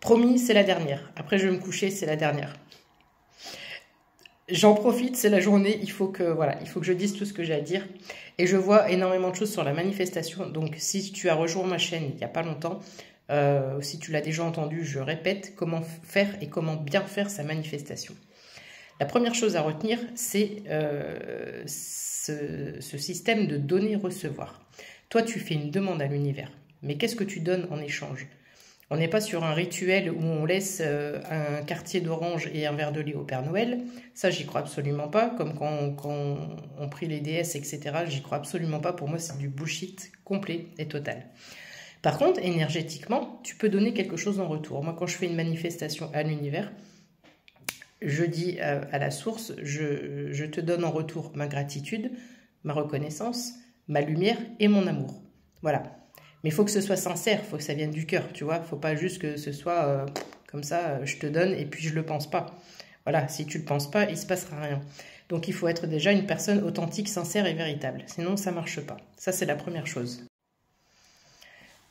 Promis, c'est la dernière. Après, je vais me coucher, c'est la dernière. J'en profite, c'est la journée, il faut que je dise tout ce que j'ai à dire. Et je vois énormément de choses sur la manifestation. Donc, si tu as rejoint ma chaîne il n'y a pas longtemps, si tu l'as déjà entendu, je répète comment faire et comment bien faire sa manifestation. La première chose à retenir, c'est ce système de donner-recevoir. Toi, tu fais une demande à l'univers, mais qu'est-ce que tu donnes en échange? On n'est pas sur un rituel où on laisse un quartier d'orange et un verre de lait au Père Noël. Ça, j'y crois absolument pas. Comme quand on prie les déesses, etc., j'y crois absolument pas. Pour moi, c'est du bullshit complet et total. Par contre, énergétiquement, tu peux donner quelque chose en retour. Moi, quand je fais une manifestation à l'univers, je dis à la source, je te donne en retour ma gratitude, ma reconnaissance, ma lumière et mon amour. Voilà. Mais il faut que ce soit sincère, il faut que ça vienne du cœur, tu vois. Il ne faut pas juste que ce soit comme ça, je te donne et puis je ne le pense pas. Voilà, si tu ne le penses pas, il ne se passera rien. Donc il faut être déjà une personne authentique, sincère et véritable. Sinon, ça ne marche pas. Ça, c'est la première chose.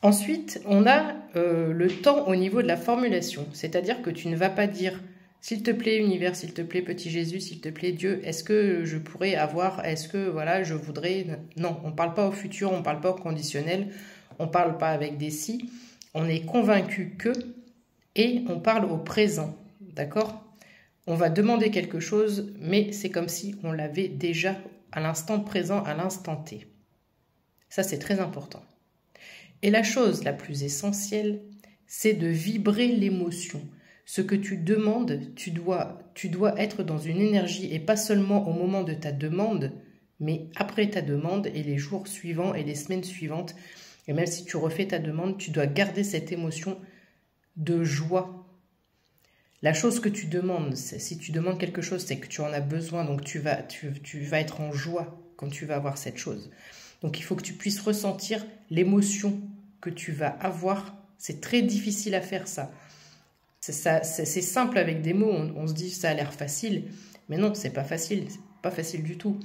Ensuite, on a le temps au niveau de la formulation. C'est-à-dire que tu ne vas pas dire « S'il te plaît, univers, s'il te plaît, petit Jésus, s'il te plaît, Dieu, est-ce que je pourrais avoir, est-ce que, voilà, je voudrais... » Non, on ne parle pas au futur, on ne parle pas au conditionnel. On ne parle pas avec des si, on est convaincu que, et on parle au présent, d'accord? On va demander quelque chose, mais c'est comme si on l'avait déjà à l'instant présent, à l'instant T. Ça, c'est très important. Et la chose la plus essentielle, c'est de vibrer l'émotion. Ce que tu demandes, tu dois être dans une énergie, et pas seulement au moment de ta demande, mais après ta demande, et les jours suivants, et les semaines suivantes. Et même si tu refais ta demande, tu dois garder cette émotion de joie. La chose que tu demandes, si tu demandes quelque chose, c'est que tu en as besoin, donc tu vas être en joie quand tu vas avoir cette chose. Donc il faut que tu puisses ressentir l'émotion que tu vas avoir. C'est très difficile à faire ça. C'est simple avec des mots, on se dit ça a l'air facile, mais non, c'est pas facile du tout.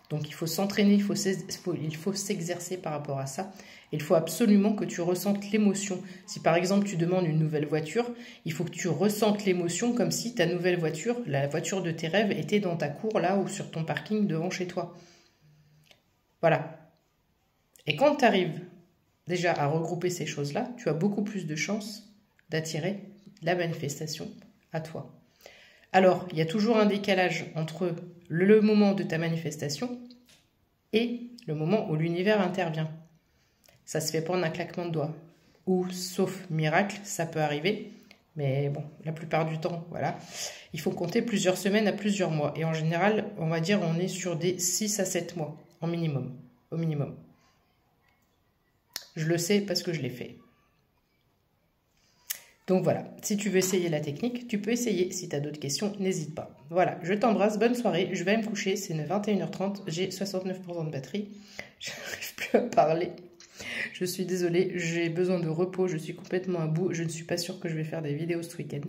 Donc il faut s'entraîner, il faut s'exercer par rapport à ça. Il faut absolument que tu ressentes l'émotion. Si par exemple tu demandes une nouvelle voiture, il faut que tu ressentes l'émotion comme si ta nouvelle voiture, la voiture de tes rêves, était dans ta cour là ou sur ton parking devant chez toi. Voilà. Et quand tu arrives déjà à regrouper ces choses-là, tu as beaucoup plus de chances d'attirer la manifestation à toi. Alors, il y a toujours un décalage entre le moment de ta manifestation et le moment où l'univers intervient. Ça se fait pas en un claquement de doigts. Ou, sauf miracle, ça peut arriver. Mais bon, la plupart du temps, voilà. Il faut compter plusieurs semaines à plusieurs mois. Et en général, on va dire on est sur des 6 à 7 mois, au minimum. Je le sais parce que je l'ai fait. Donc voilà, si tu veux essayer la technique, tu peux essayer. Si tu as d'autres questions, n'hésite pas. Voilà, je t'embrasse, bonne soirée. Je vais me coucher, c'est 21h30, j'ai 69% de batterie. Je n'arrive plus à parler. Je suis désolée, j'ai besoin de repos, je suis complètement à bout. Je ne suis pas sûre que je vais faire des vidéos ce week-end.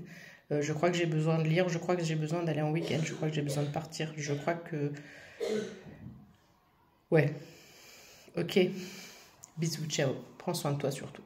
Je crois que j'ai besoin de lire, je crois que j'ai besoin d'aller en week-end, je crois que j'ai besoin de partir. Je crois que... Ouais. Ok. Bisous, ciao. Prends soin de toi surtout.